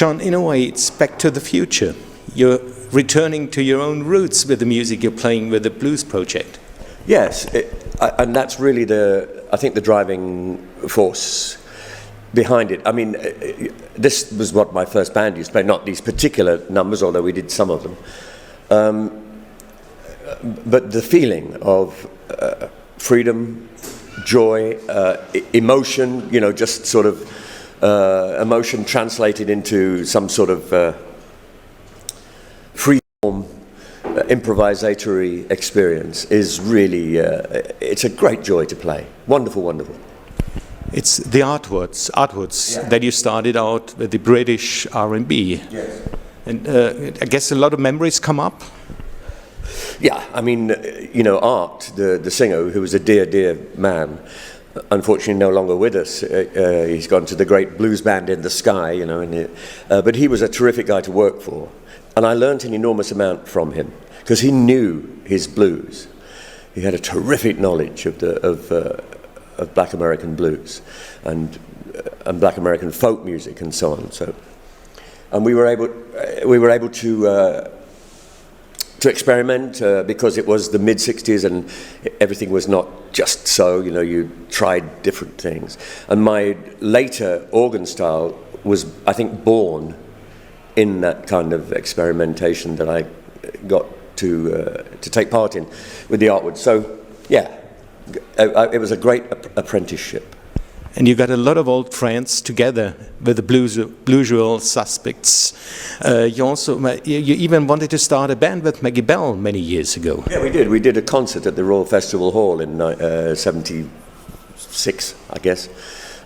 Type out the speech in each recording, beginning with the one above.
Jon, in a way, it's back to the future. You're returning to your own roots with the music you're playing with the Blues Project. Yes, and that's really I think the driving force behind it. I mean, this was what my first band used to play, not these particular numbers, although we did some of them. But the feeling of freedom, joy, emotion, just sort of emotion translated into some sort of free-form improvisatory experience is really, it's a great joy to play. Wonderful, wonderful. It's the artworks that you started out with the British R&B. Yes. And I guess a lot of memories come up. Yeah, I mean, Art, the singer, who was a dear, dear man, unfortunately no longer with us. He's gone to the great blues band in the sky, but he was a terrific guy to work for. And I learned an enormous amount from him, because he knew his blues. He had a terrific knowledge of Black American blues and Black American folk music and so on. And we were able to experiment because it was the mid-60s and everything was not just so. You tried different things. And my later organ style was, I think, born in that kind of experimentation that I got to take part in with the artwork. So, yeah, it was a great apprenticeship. And you got a lot of old friends together with the Bluesual Suspects. You even wanted to start a band with Maggie Bell many years ago. Yeah, we did. We did a concert at the Royal Festival Hall in '76, I guess.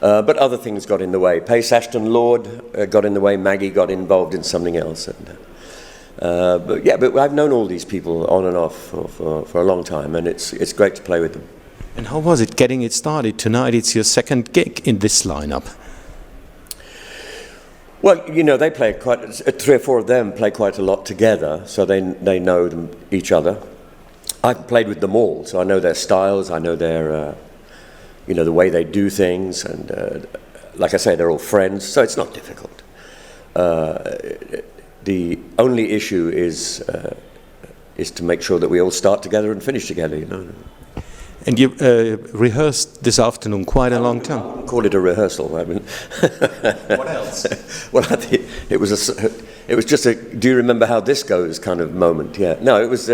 But other things got in the way. Pace Ashton Lord got in the way. Maggie got involved in something else. But I've known all these people on and off for a long time, and it's great to play with them. And how was it getting it started? Tonight it's your second gig in this lineup. Well, they play three or four of them play quite a lot together, so they know each other. I've played with them all, so I know their styles, I know their, the way they do things, and like I say, they're all friends, so it's not difficult. The only issue is to make sure that we all start together and finish together, And you rehearsed this afternoon quite a long time. I wouldn't call it a rehearsal. I mean, what else? Well, I think it was just a "do you remember how this goes" kind of moment. Yeah. No, it was.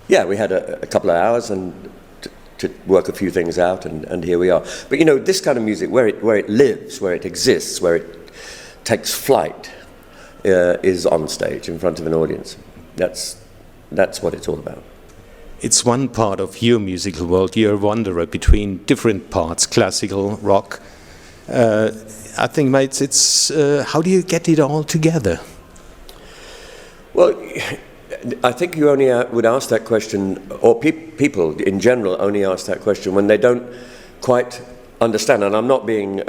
We had a couple of hours and to work a few things out, and here we are. But this kind of music, where it lives, where it exists, where it takes flight, is on stage in front of an audience. That's what it's all about. It's one part of your musical world. You're a wanderer between different parts, classical, rock. I think, mates, it's how do you get it all together? Well, I think you only would ask that question, or people in general only ask that question when they don't quite understand, and I'm not being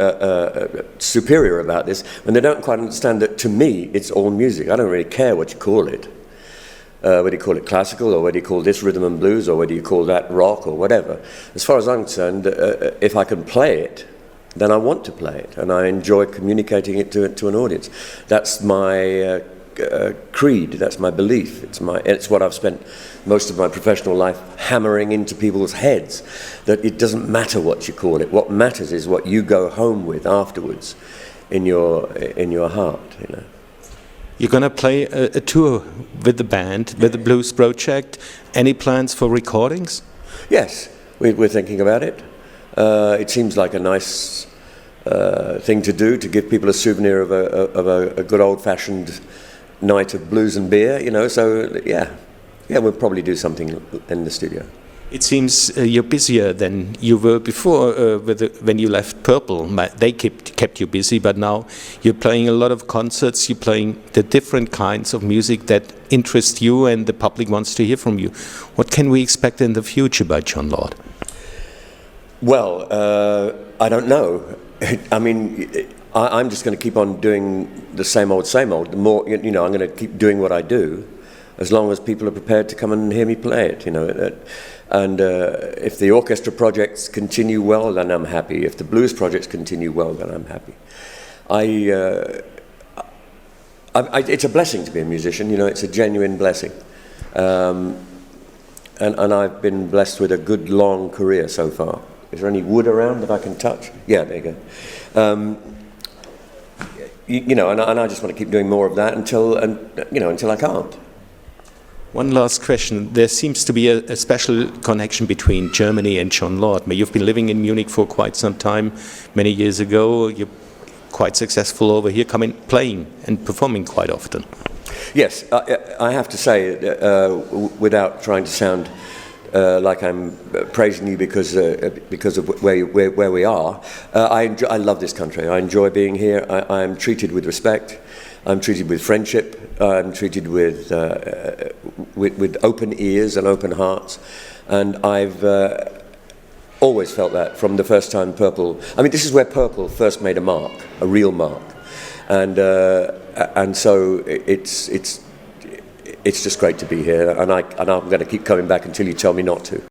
superior about this, when they don't quite understand that to me it's all music. I don't really care what you call it. Whether you call it classical, or whether you call this rhythm and blues, or whether you call that rock, or whatever. As far as I'm concerned, if I can play it, then I want to play it, and I enjoy communicating it to an audience. That's my creed, that's my belief, it's what I've spent most of my professional life hammering into people's heads, that it doesn't matter what you call it. What matters is what you go home with afterwards in your heart, You're going to play a tour with the band, with the Blues Project. Any plans for recordings? Yes, we're thinking about it. It seems like a nice thing to do, to give people a souvenir of a good old-fashioned night of blues and beer, So yeah, we'll probably do something in the studio. It seems you're busier than you were before when you left Purple. They kept you busy, but now you're playing a lot of concerts, you're playing the different kinds of music that interest you and the public wants to hear from you. What can we expect in the future by Jon Lord? Well, I don't know. I mean, I'm just going to keep on doing the same old. The more, I'm going to keep doing what I do, as long as people are prepared to come and hear me play it, And if the orchestra projects continue well, then I'm happy. If the blues projects continue well, then I'm happy. It's a blessing to be a musician, you know, it's a genuine blessing. And I've been blessed with a good long career so far. Is there any wood around that I can touch? Yeah, there you go. You know, and I just want to keep doing more of that until I can't. One last question. There seems to be a special connection between Germany and Jon Lord. You've been living in Munich for quite some time. Many years ago, you're quite successful over here, playing and performing quite often. Yes, I have to say, without trying to sound like I'm praising you because of where we are, I love this country. I enjoy being here. I am treated with respect. I'm treated with friendship. I'm treated with open ears and open hearts. And I've always felt that from the first time Purple. I mean, this is where Purple first made a mark, a real mark. And so it's just great to be here, and I'm going to keep coming back until you tell me not to.